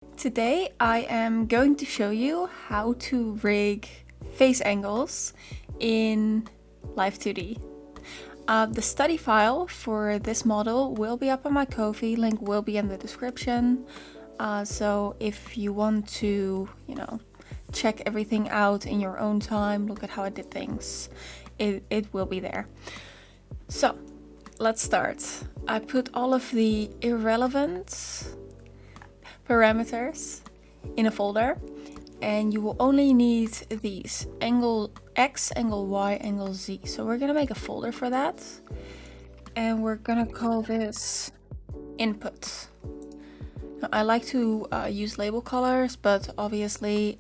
Today I am going to show you how to rig face angles in Live2D. The study file for this model will be up on my Ko-fi, link will be in the description. So if you want to, check everything out in your own time, look at how I did things, it will be there. So let's start. I put all of the irrelevant parameters in a folder, and you will only need these: angle X, angle Y, angle Z. So we're gonna make a folder for that, and we're gonna call this input. Now, I like to use label colors, but obviously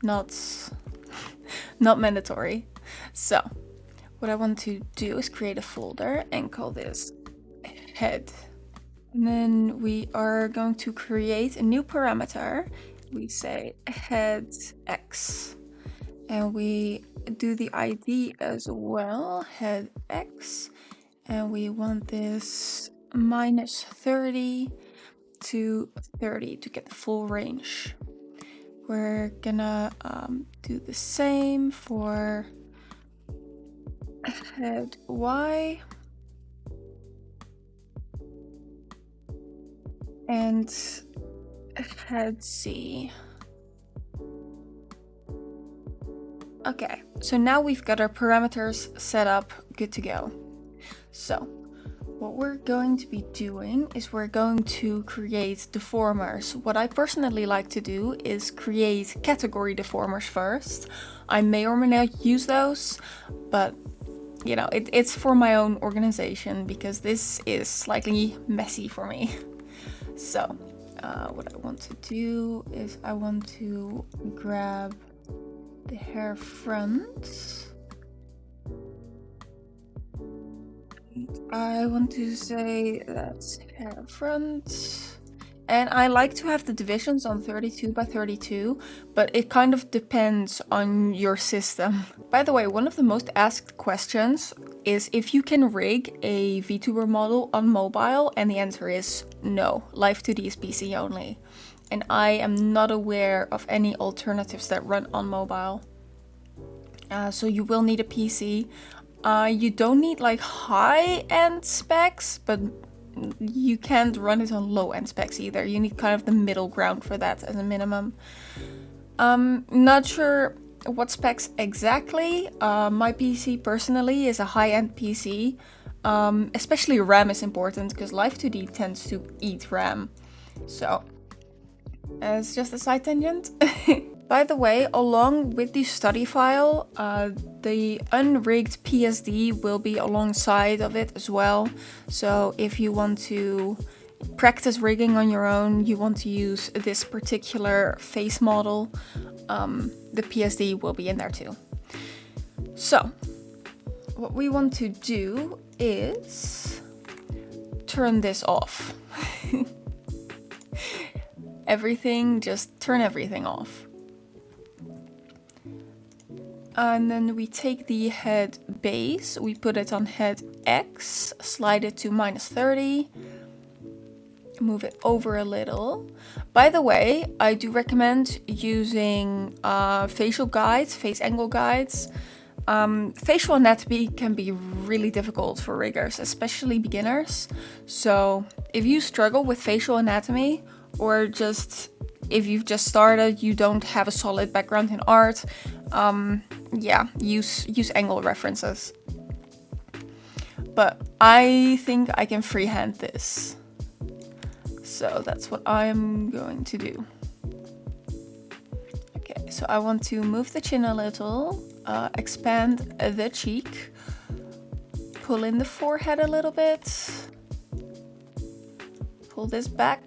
not mandatory. So what I want to do is create a folder and call this head. And then we are going to create a new parameter. We say head X. And we do the ID as well, head X. And we want this -30 to 30 to get the full range. We're gonna do the same for head Y. And head Z. Okay, so now we've got our parameters set up, good to go. So what we're going to be doing is we're going to create deformers. What I personally like to do is create category deformers first. I may or may not use those, but it's for my own organization because this is slightly messy for me. So what I want to do is I want to grab the hair front. I want to say that's hair front. And I like to have the divisions on 32 by 32, but it kind of depends on your system. By the way, one of the most asked questions is if you can rig a VTuber model on mobile, and the answer is no. Live2D is PC only. And I am not aware of any alternatives that run on mobile. So you will need a PC. You don't need like high-end specs, but you can't run it on low-end specs either. You need kind of the middle ground for that as a minimum. Not sure what specs exactly. My PC personally is a high-end PC. Especially RAM is important because Live2D tends to eat RAM. So it's just a side tangent. By the way, along with the study file, the unrigged PSD will be alongside of it as well. So if you want to practice rigging on your own, you want to use this particular face model, the PSD will be in there too. So what we want to do is turn this off. Just turn everything off. And then we take the head base, we put it on head X, slide it to -30, move it over a little. By the way, I do recommend using facial guides, face angle guides. Facial anatomy can be really difficult for riggers, especially beginners. So if you struggle with facial anatomy, or just if you've just started, you don't have a solid background in art, use angle references. But I think I can freehand this. So that's what I'm going to do. Okay, so I want to move the chin a little, expand the cheek, pull in the forehead a little bit, pull this back.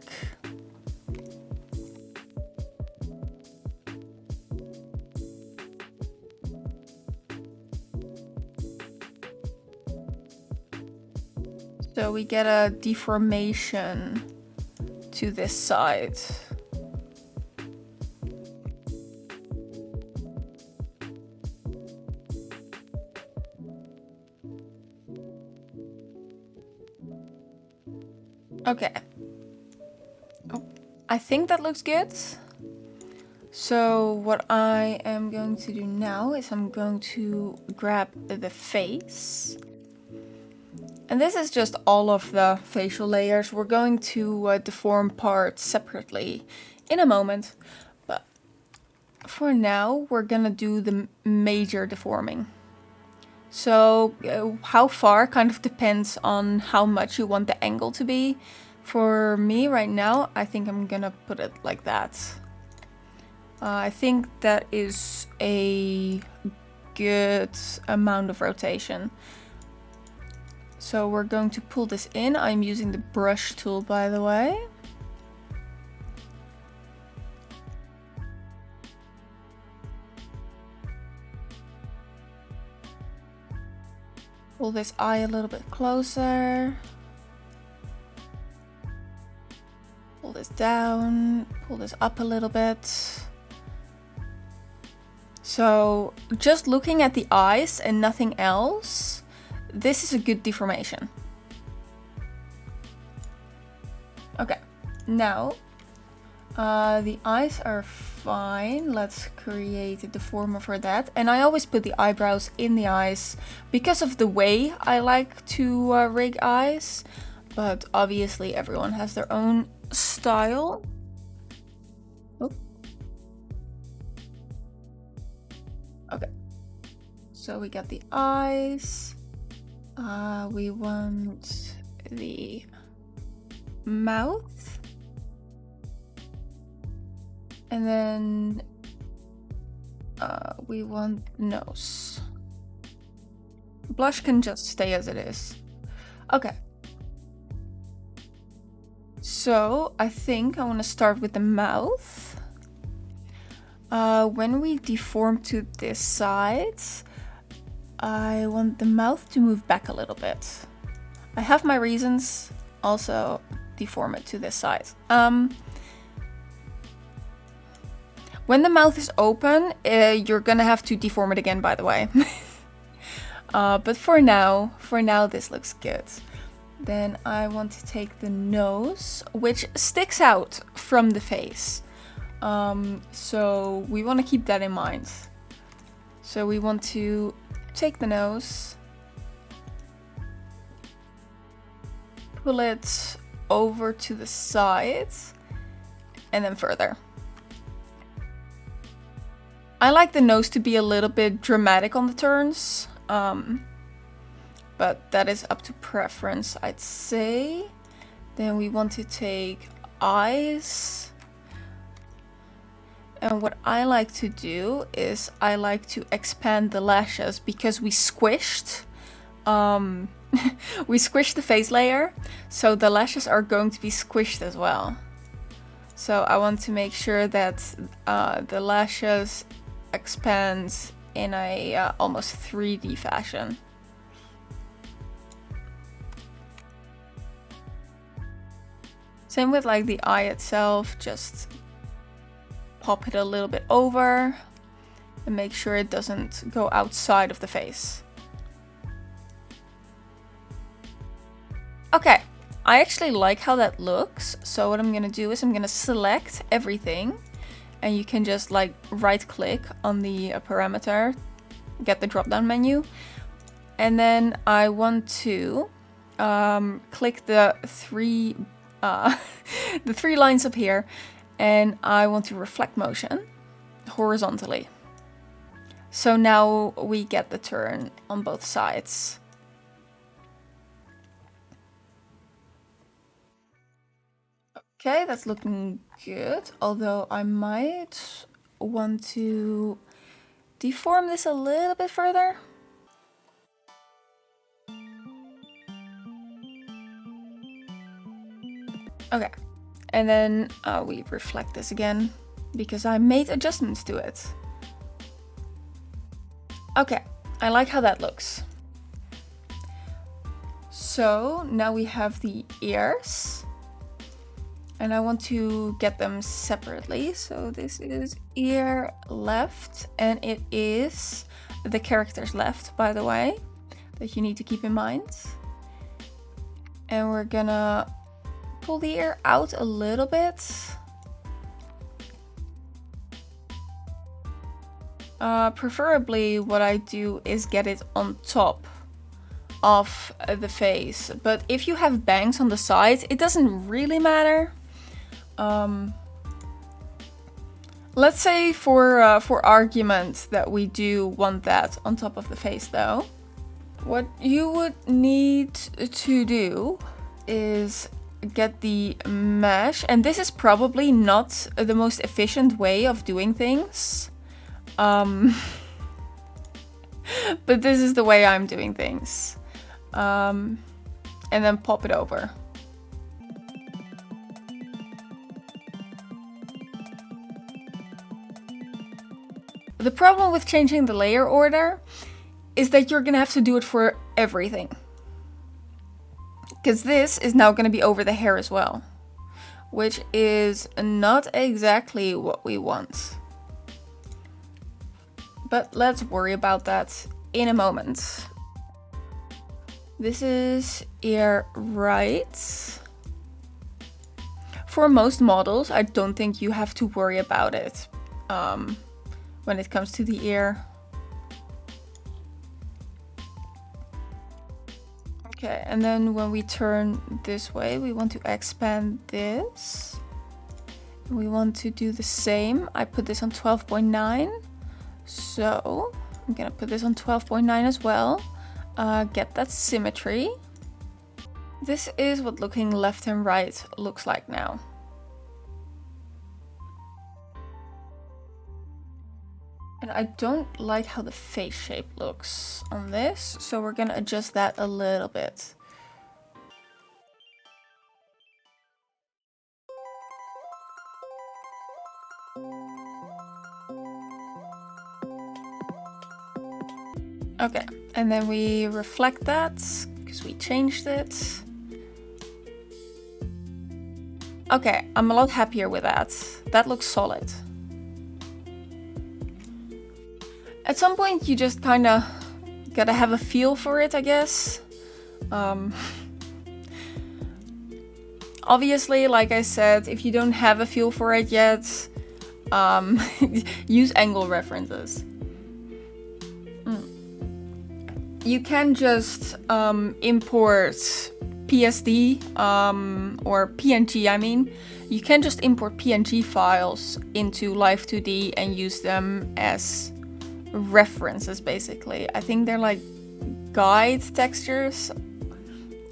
So we get a deformation to this side. Okay. Oh, I think that looks good. So what I am going to do now is I'm going to grab the face. And this is just all of the facial layers. We're going to deform parts separately in a moment. But for now, we're gonna do the major deforming. So how far kind of depends on how much you want the angle to be. For me right now, I think I'm gonna put it like that. I think that is a good amount of rotation. So we're going to pull this in. I'm using the brush tool, by the way. Pull this eye a little bit closer. Pull this down, pull this up a little bit. So just looking at the eyes and nothing else, this is a good deformation. Okay, now the eyes are fine. Let's create a deformer for that. And I always put the eyebrows in the eyes because of the way I like to rig eyes. But obviously everyone has their own style. Oh. Okay, so we got the eyes. We want the mouth. And then we want nose. Blush can just stay as it is. Okay. So I think I want to start with the mouth. When we deform to this side, I want the mouth to move back a little bit. I have my reasons. Also deform it to this side. When the mouth is open, you're gonna have to deform it again, by the way. But for now this looks good. Then I want to take the nose, which sticks out from the face. So we want to keep that in mind. So we want to take the nose, pull it over to the side, and then further. I like the nose to be a little bit dramatic on the turns, but that is up to preference, I'd say. Then we want to take eyes. And what I like to do is I like to expand the lashes because we squished we squished the face layer, so the lashes are going to be squished as well. So I want to make sure that the lashes expand in a almost 3D fashion. Same with like the eye itself, just pop it a little bit over and make sure it doesn't go outside of the face. Okay, I actually like how that looks. So what I'm gonna do is I'm gonna select everything, and you can just like right click on the parameter, get the drop down menu, and then I want to click the three lines up here, and I want to reflect motion horizontally. So now we get the turn on both sides. Okay, that's looking good, although I might want to deform this a little bit further. Okay, and then we reflect this again because I made adjustments to it. Okay, I like how that looks. So now we have the ears, and I want to get them separately. So this is ear left, and it is the character's left, by the way, that you need to keep in mind. And we're gonna pull the ear out a little bit. Preferably what I do is get it on top of the face. But if you have bangs on the sides, it doesn't really matter. Let's say for argument that we do want that on top of the face though. What you would need to do is get the mesh, and this is probably not the most efficient way of doing things. But this is the way I'm doing things. And then pop it over. The problem with changing the layer order is that you're gonna have to do it for everything. Because this is now gonna be over the hair as well, which is not exactly what we want. But let's worry about that in a moment. This is ear right. For most models, I don't think you have to worry about it when it comes to the ear. Okay, and then when we turn this way, we want to expand this. We want to do the same. I put this on 12.9. So I'm gonna put this on 12.9 as well. Get that symmetry. This is what looking left and right looks like now. And I don't like how the face shape looks on this, so we're gonna adjust that a little bit. Okay, and then we reflect that, because we changed it. Okay, I'm a lot happier with that. That looks solid. At some point you just kinda gotta have a feel for it, I guess. Obviously, like I said, if you don't have a feel for it yet, use angle references. You can just import PSD or PNG, I mean. You can just import PNG files into Live2D and use them as references, basically. I think they're like guide textures.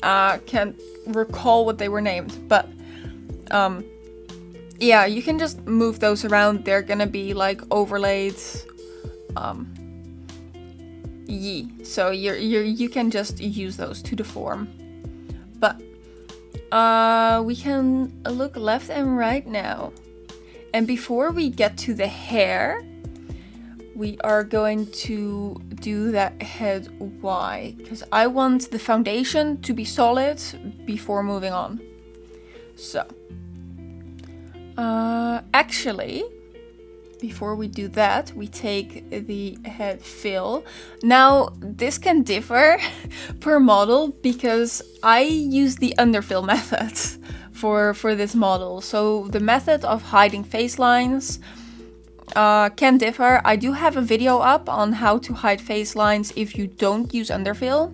Can't recall what they were named, but yeah, you can just move those around. They're gonna be like overlaid. So you can just use those to the form. But we can look left and right now. And before we get to the hair, we are going to do that head Y, because I want the foundation to be solid before moving on. So, actually, before we do that, we take the head fill. Now, this can differ per model because I use the underfill method for this model. So the method of hiding face lines can differ. I do have a video up on how to hide face lines if you don't use underfill.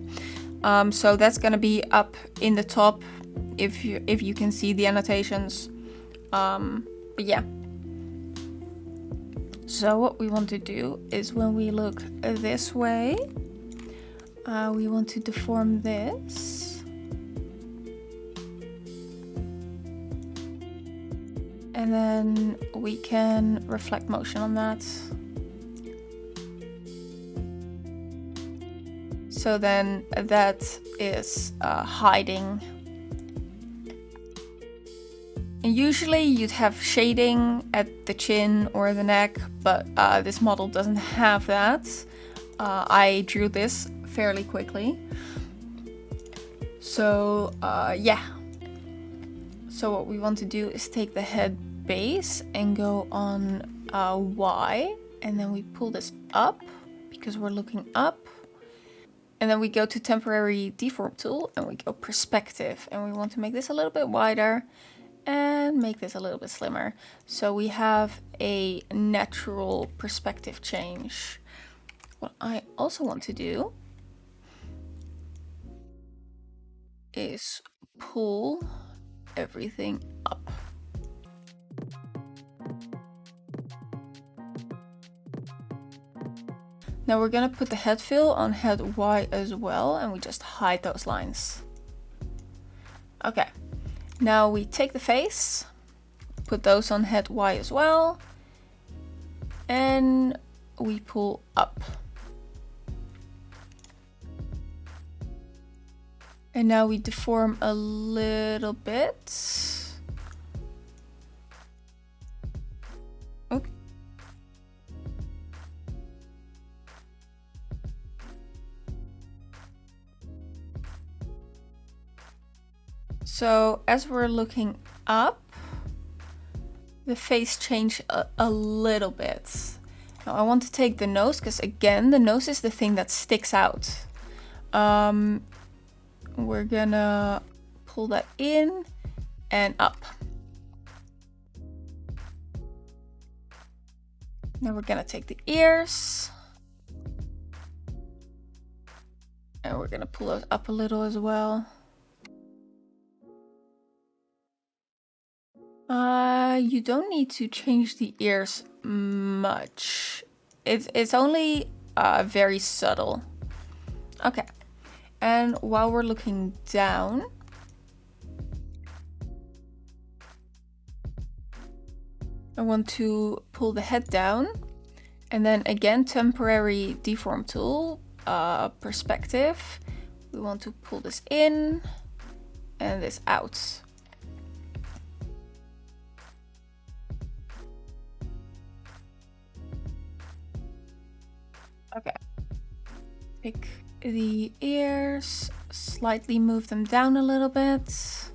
So that's gonna be up in the top if you can see the annotations. But yeah. So what we want to do is when we look this way, we want to deform this. And then we can reflect motion on that. So then that is hiding. And usually you'd have shading at the chin or the neck, but this model doesn't have that. I drew this fairly quickly. So yeah. So what we want to do is take the head base and go on Y, and then we pull this up because we're looking up. And then we go to temporary deform tool and we go perspective, and we want to make this a little bit wider. and make this a little bit slimmer. So we have a natural perspective change. What I also want to do is pull everything up. Now we're gonna put the head fill on head Y as well, and we just hide those lines. Okay, now we take the face, put those on head Y as well, and we pull up. And now we deform a little bit. Okay. So as we're looking up, the face changed a little bit. Now I want to take the nose, because again, the nose is the thing that sticks out. We're gonna pull that in and up. Now we're gonna take the ears. And we're gonna pull those up a little as well. You don't need to change the ears much. It's only very subtle. Okay. And while we're looking down, I want to pull the head down, and then again, temporary deform tool, perspective. We want to pull this in and this out. Okay. Take the ears, slightly move them down a little bit.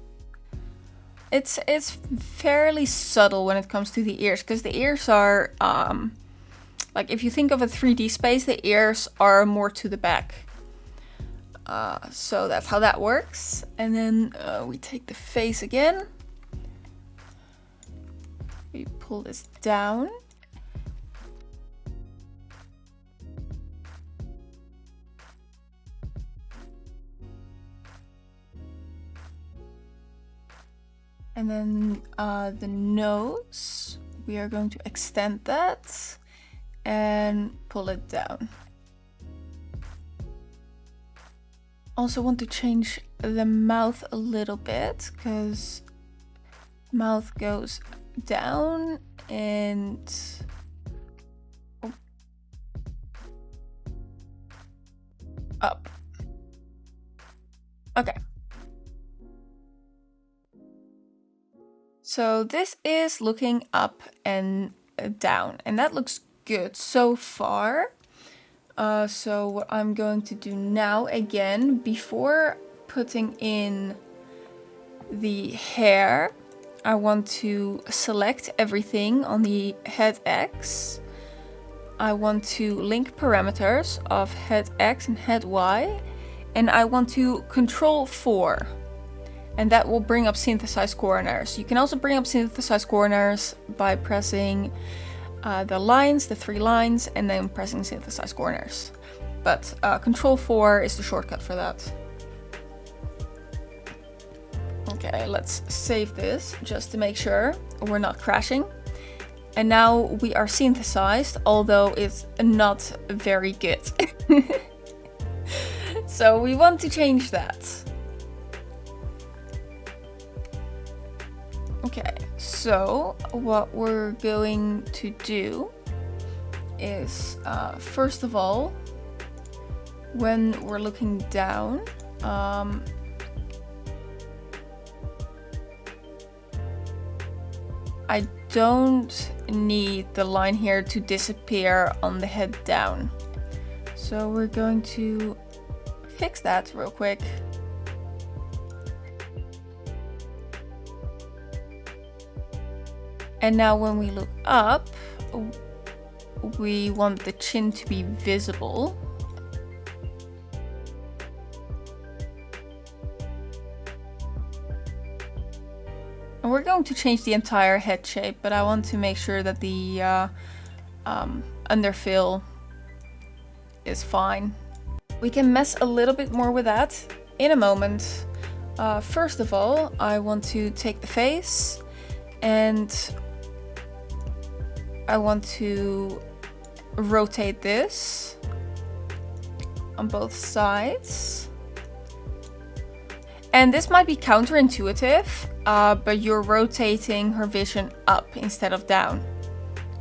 It's fairly subtle when it comes to the ears, because the ears are, like if you think of a 3D space, the ears are more to the back. So that's how that works. And then we take the face again. We pull this down. And then the nose, we are going to extend that and pull it down. Also want to change the mouth a little bit, because mouth goes down and up. Okay. So this is looking up and down, and that looks good so far. So what I'm going to do now, again, before putting in the hair, I want to select everything on the head X. I want to link parameters of head X and head Y, and I want to control 4. And that will bring up synthesize corners. You can also bring up synthesize corners by pressing the lines, the 3 lines, and then pressing synthesize corners. But control 4 is the shortcut for that. Okay, let's save this just to make sure we're not crashing. And now we are synthesized, although it's not very good. So we want to change that. Okay, so what we're going to do is, first of all, when we're looking down, I don't need the line here to disappear on the head down. So we're going to fix that real quick. And now when we look up, we want the chin to be visible. And we're going to change the entire head shape, but I want to make sure that the underfill is fine. We can mess a little bit more with that in a moment. First of all, I want to take the face and I want to rotate this on both sides. And this might be counterintuitive, but you're rotating her vision up instead of down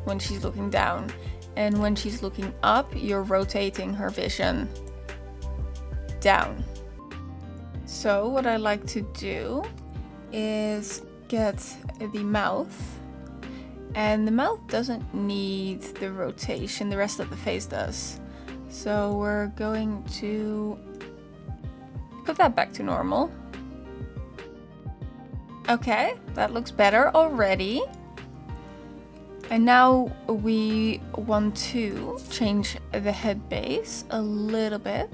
when she's looking down. And when she's looking up, you're rotating her vision down. So what I like to do is get the mouth. And the mouth doesn't need the rotation, the rest of the face does. So we're going to put that back to normal. Okay, that looks better already. And now we want to change the head base a little bit.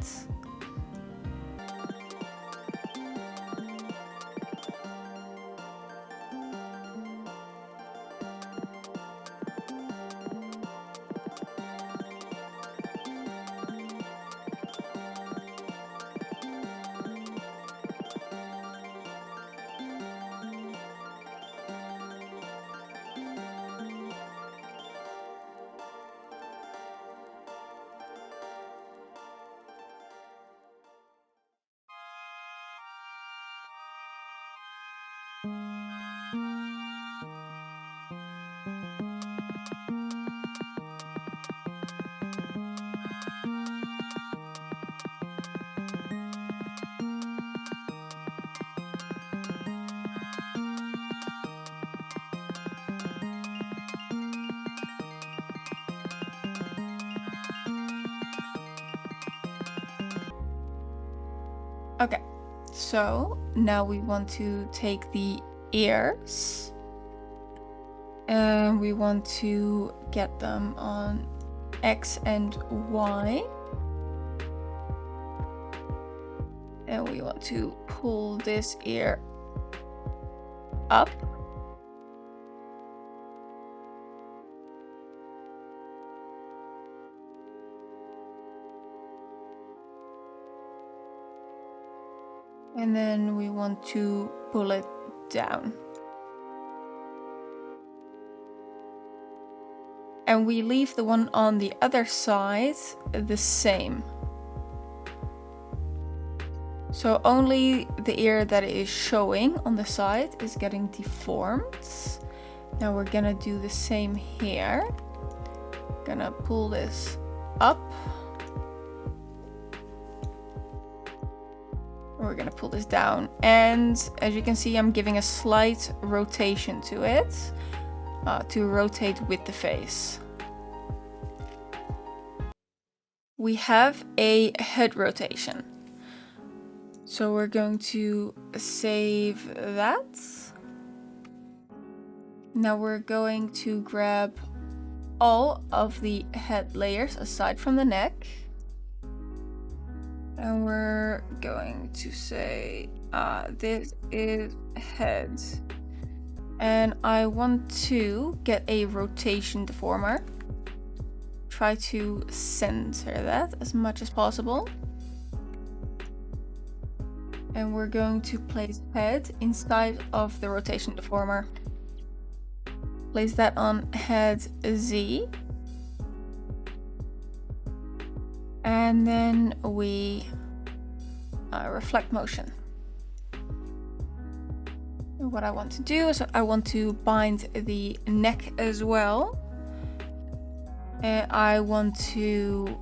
Okay, so now we want to take the ears and we want to get them on X and Y. And we want to pull this ear up. And then we want to pull it down. And we leave the one on the other side the same. So only the ear that is showing on the side is getting deformed. Now we're gonna do the same here. Gonna pull this up. We're gonna pull this down, and as you can see, I'm giving a slight rotation to it to rotate with the face. We have a head rotation, so we're going to save that. Now we're going to grab all of the head layers aside from the neck. And we're going to say, this is head. And I want to get a rotation deformer. Try to center that as much as possible. And we're going to place head inside of the rotation deformer. Place that on head Z. And then we reflect motion. And what I want to do is I want to bind the neck as well. And I want to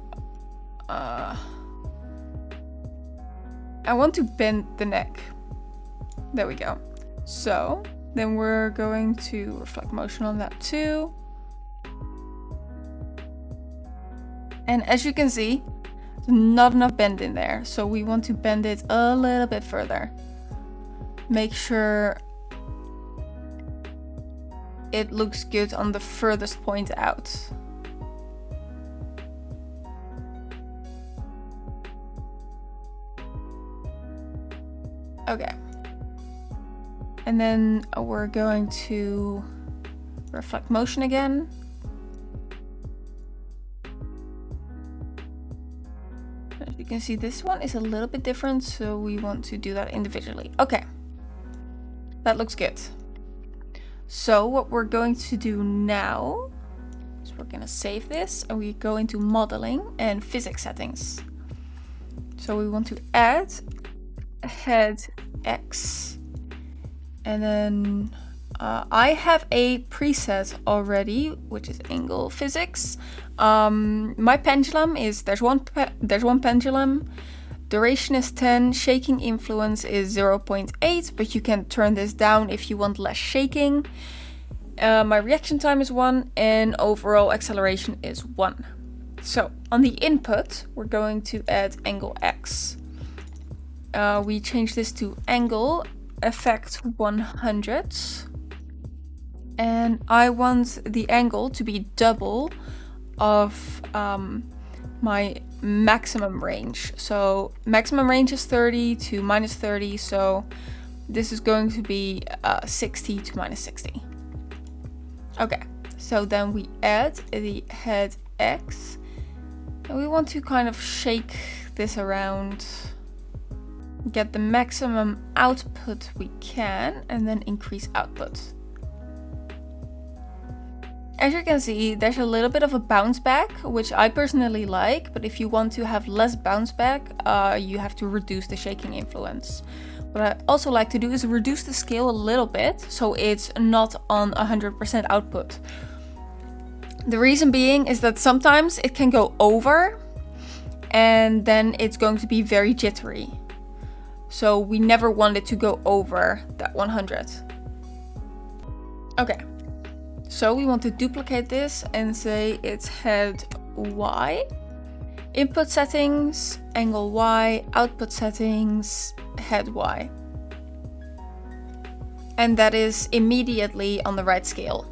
bend the neck. There we go. So then we're going to reflect motion on that too. And as you can see, there's not enough bend in there. So we want to bend it a little bit further. Make sure it looks good on the furthest point out. Okay. And then we're going to reflect motion again. As you can see, this one is a little bit different, so we want to do that individually. Okay, that looks good. So what we're going to do now is we're gonna save this and we go into modeling and physics settings. So we want to add head X, and then I have a preset already, which is angle physics. My pendulum is, there's one pendulum, duration is 10, shaking influence is 0.8, but you can turn this down if you want less shaking. My reaction time is 1 and overall acceleration is 1. So on the input, we're going to add angle X. We change this to angle effect 100. And I want the angle to be double of my maximum range. So maximum range is 30 to minus 30. So this is going to be 60 to minus 60. Okay, so then we add the head X. And we want to kind of shake this around, get the maximum output we can, and then increase output. As you can see, there's a little bit of a bounce back, which I personally like, but if you want to have less bounce back, you have to reduce the shaking influence. What I also like to do is reduce the scale a little bit, so it's not on 100% output. The reason being is that sometimes it can go over, and then it's going to be very jittery. So we never want it to go over that 100. Okay. So we want to duplicate this and say it's head Y, input settings, angle Y, output settings, head Y. And that is immediately on the right scale.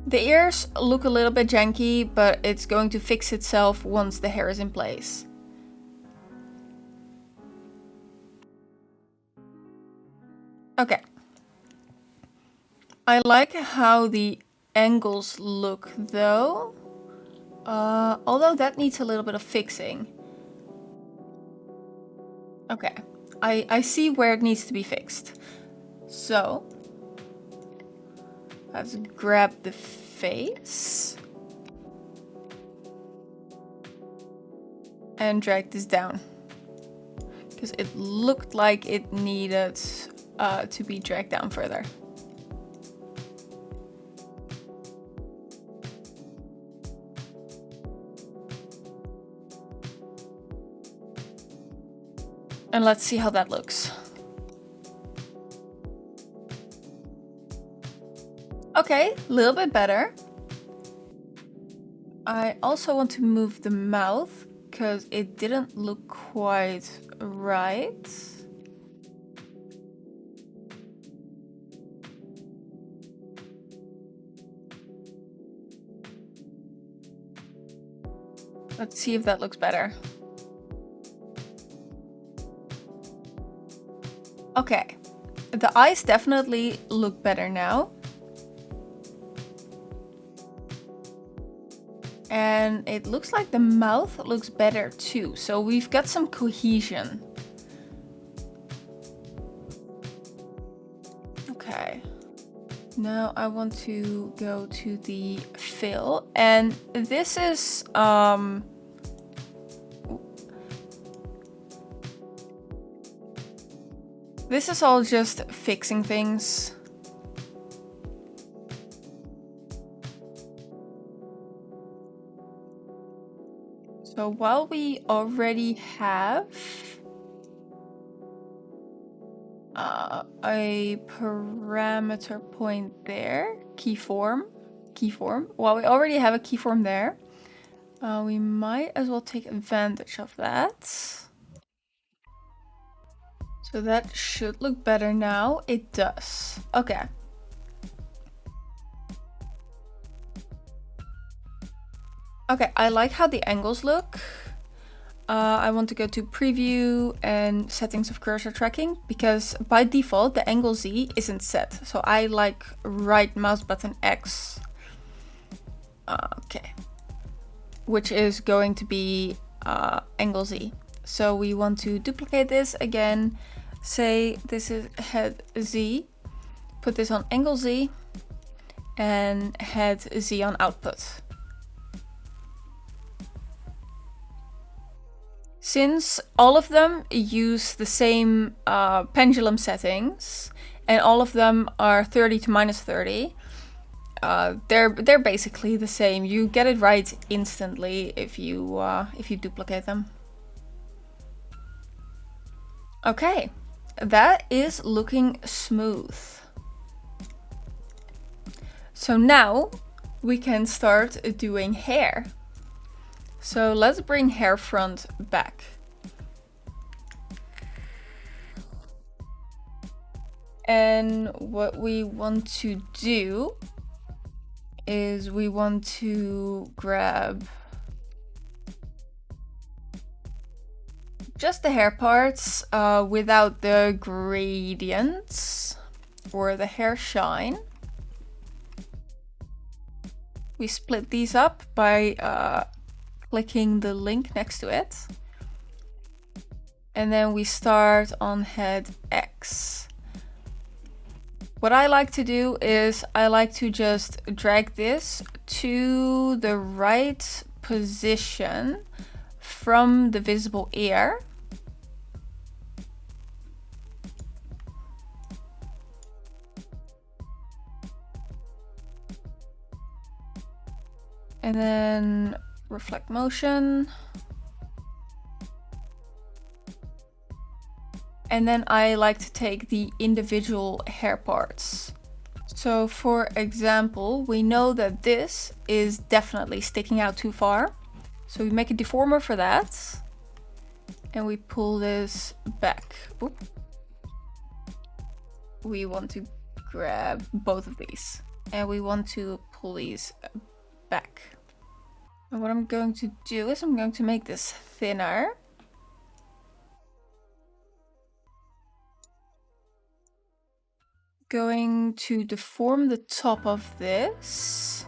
The ears look a little bit janky, but it's going to fix itself once the hair is in place. Okay. I like how the angles look though, although that needs a little bit of fixing. Okay, I see where it needs to be fixed. So, let's grab the face and drag this down, because it looked like it needed to be dragged down further. And let's see how that looks. Okay, a little bit better. I also want to move the mouth because it didn't look quite right. Let's see if that looks better. Okay, the eyes definitely look better now. And it looks like the mouth looks better too. So we've got some cohesion. Okay. Now I want to go to the fill, and this is all just fixing things. So while we already have a parameter point there, keyform, while we already have a keyform there, we might as well take advantage of that. So that should look better now. It does. Okay. Okay, I like how the angles look. I want to go to preview and settings of cursor tracking, because by default the angle Z isn't set. So I like right mouse button X. Okay. Which is going to be angle Z. So we want to duplicate this again, say this is head Z, put this on angle Z, and head Z on output. Since all of them use the same pendulum settings, and all of them are 30 to -30, they're basically the same. You get it right instantly if you duplicate them. Okay, that is looking smooth. So now we can start doing hair. So let's bring hair front back. And what we want to do is we want to grab just the hair parts without the gradients or the hair shine. We split these up by clicking the link next to it. And then we start on head X. What I like to do is I like to just drag this to the right position from the visible ear. And then reflect motion. And then I like to take the individual hair parts. So for example, we know that this is definitely sticking out too far. So we make a deformer for that. And we pull this back. Oop. We want to grab both of these. And we want to pull these back. And what I'm going to do is I'm going to make this thinner. Going to deform the top of this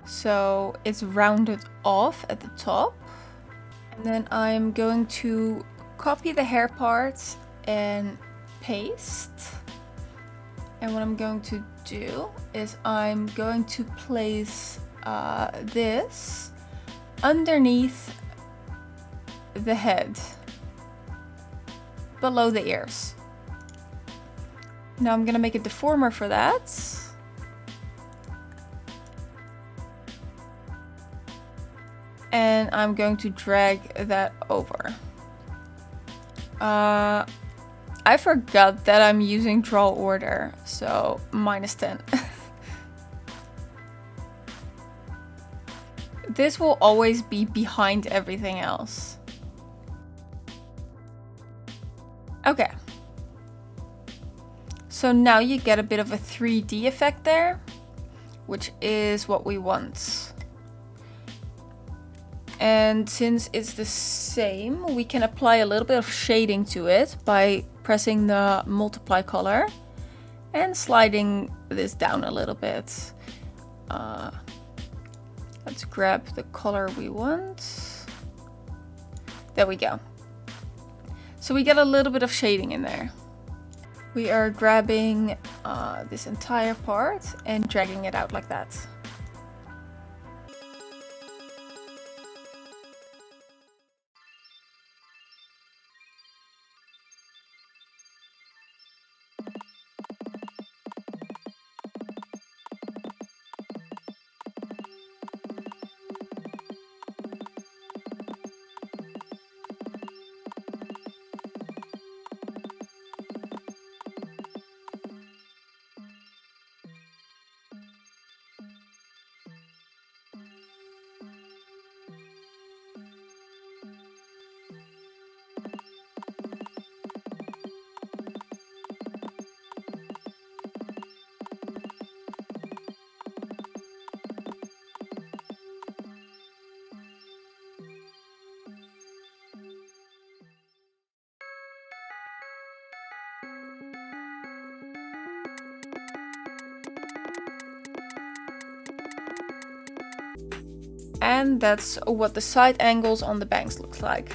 so it's rounded off at the top. And then I'm going to copy the hair part and paste. And what I'm going to do is I'm going to place this underneath the head, below the ears. Now I'm gonna make a deformer for that. And I'm going to drag that over. I forgot that I'm using draw order, so -10. This will always be behind everything else. Okay. So now you get a bit of a 3D effect there, which is what we want. And since it's the same, we can apply a little bit of shading to it by pressing the multiply color and sliding this down a little bit. Let's grab the color we want. There we go. So we get a little bit of shading in there. We are grabbing this entire part and dragging it out like that. And that's what the side angles on the bangs looks like.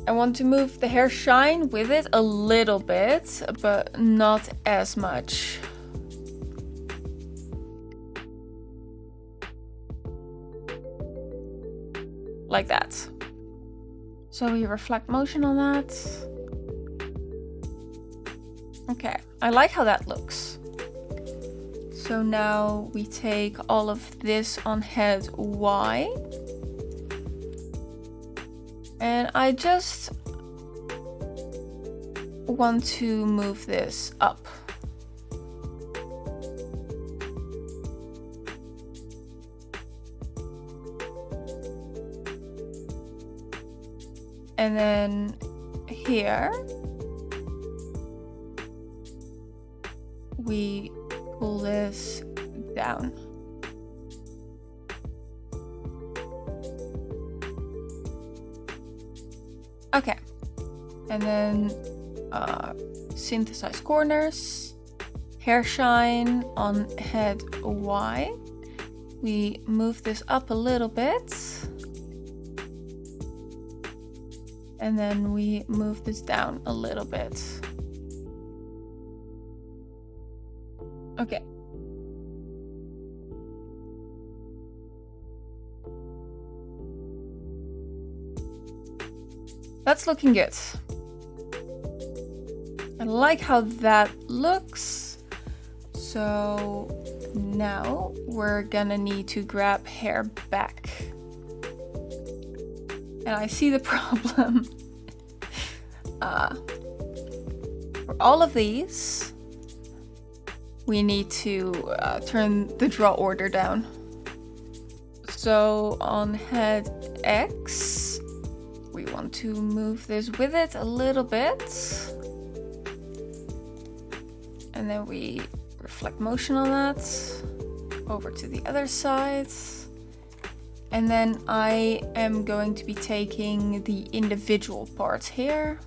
I want to move the hair shine with it a little bit, but not as much. Like that. So we reflect motion on that. Okay, I like how that looks. So now we take all of this on head Y. And I just want to move this up. And then here we pull this down. Okay, and then synthesize corners, hair shine on head Y. We move this up a little bit. And then we move this down a little bit. Okay. That's looking good. I like how that looks. So now we're gonna need to grab hair back. And I see the problem. For all of these, we need to turn the draw order down. So on head X, we want to move this with it a little bit. And then we reflect motion on that. Over to the other side. And then I am going to be taking the individual parts here.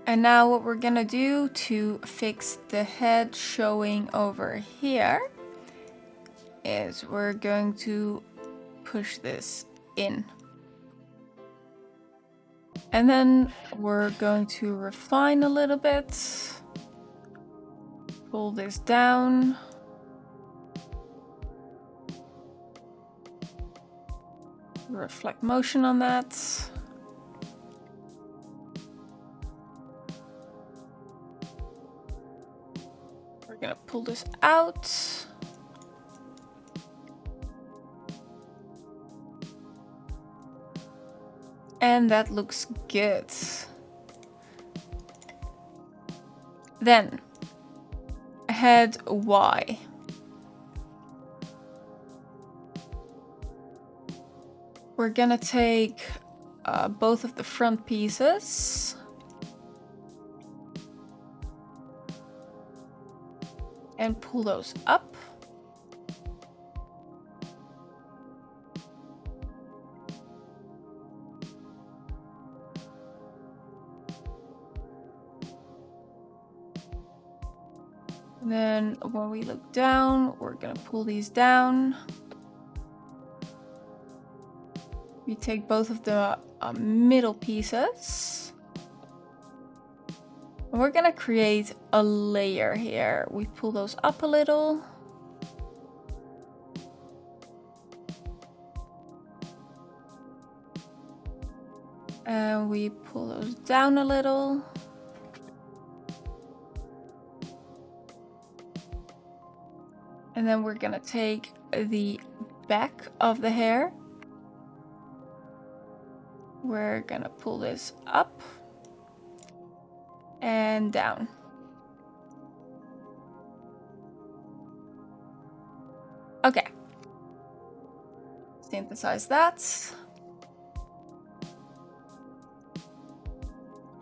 And now what we're gonna do to fix the head showing over here is we're going to push this in. And then we're going to refine a little bit. Pull this down. Reflect motion on that. We're gonna pull this out. And that looks good. Then, head Y. We're gonna take both of the front pieces. And pull those up. And then when we look down, we're gonna pull these down. We take both of the middle pieces. And we're gonna create a layer here. We pull those up a little. And we pull those down a little. And then we're gonna take the back of the hair. We're gonna pull this up and down. Okay. Synthesize that.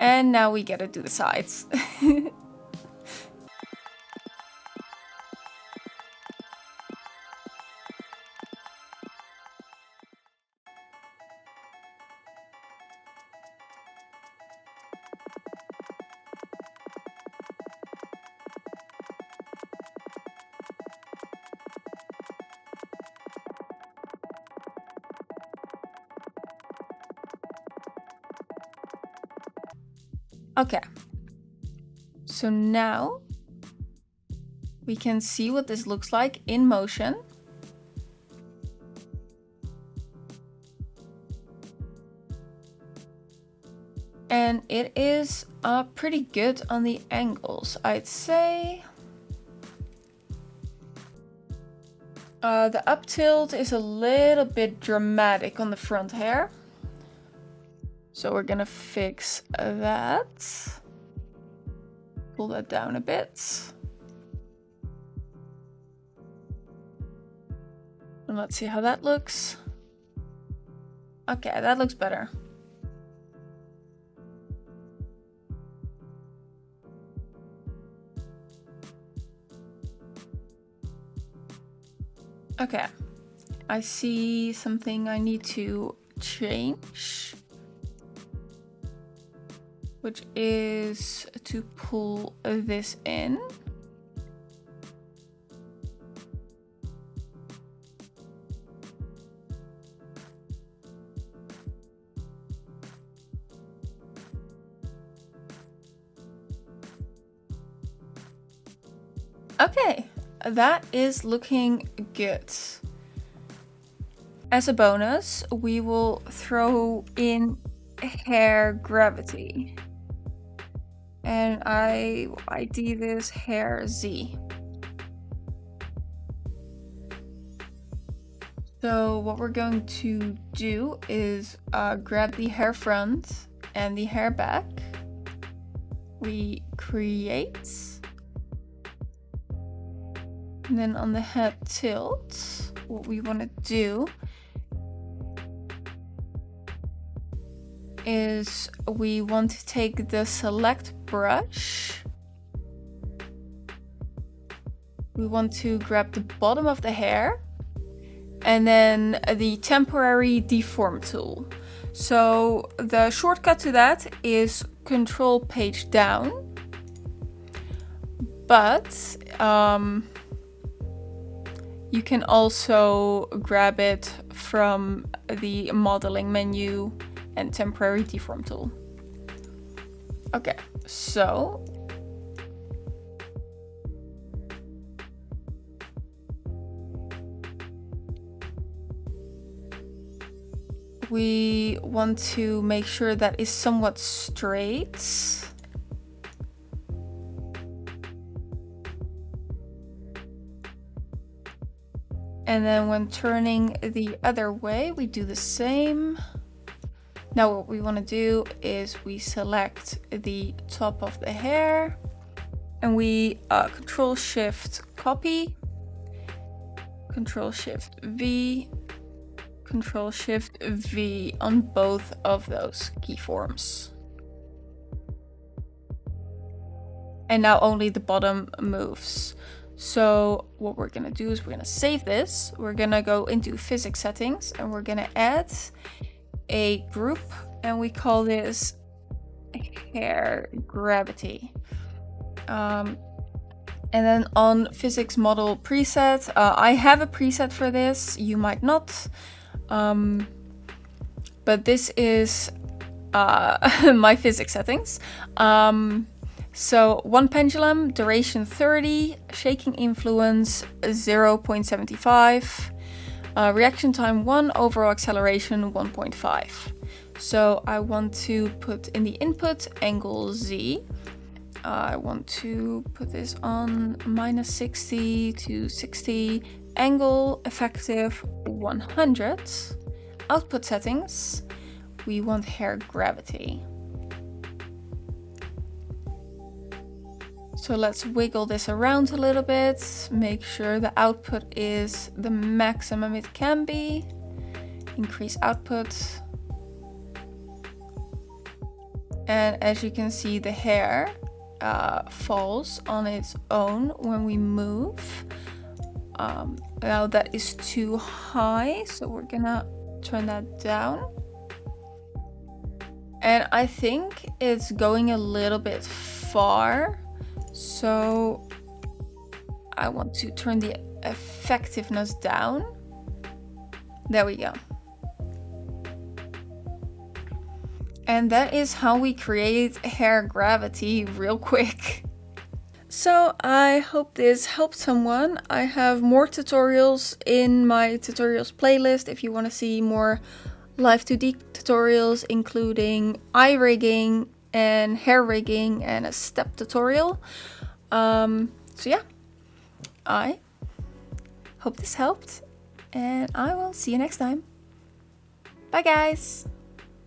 And now we gotta do the sides. Okay. So now we can see what this looks like in motion. And it is pretty good on the angles, I'd say. The up tilt is a little bit dramatic on the front hair. So we're gonna fix that. Pull that down a bit. And let's see how that looks. Okay, that looks better. Okay, I see something I need to change, which is to pull this in. Okay, that is looking good. As a bonus, we will throw in hair gravity. And I ID this hair Z. So what we're going to do is grab the hair front and the hair back. We create. And then on the head tilt, what we want to do is we want to take the select brush. We want to grab the bottom of the hair and then the temporary deform tool. So the shortcut to that is Control page down, but you can also grab it from the modeling menu and temporary deform tool. Okay, so we want to make sure that is somewhat straight. And then when turning the other way, we do the same. Now what we want to do is we select the top of the hair and we Control Shift copy, Control Shift V, Control Shift V on both of those keyforms. And now only the bottom moves. So what we're gonna do is we're gonna save this. We're gonna go into physics settings and we're gonna add a group and we call this hair gravity. And then on physics model preset, I have a preset for this, you might not. But this is my physics settings. So 1 pendulum, duration 30, shaking influence 0.75, reaction time 1, overall acceleration 1.5. So I want to put in the input angle Z. I want to put this on -60 to 60, angle effective 100. Output settings, we want hair gravity. So let's wiggle this around a little bit, make sure the output is the maximum it can be. Increase output. And as you can see, the hair falls on its own when we move. Now that is too high, so we're gonna turn that down. And I think it's going a little bit far, so I want to turn the effectiveness down. There we go. And that is how we create hair gravity real quick. So I hope this helped someone. I have more tutorials in my tutorials playlist if you want to see more Live2D tutorials, including eye rigging and hair rigging and a step tutorial. So yeah, I hope this helped, and I will see you next time. Bye guys!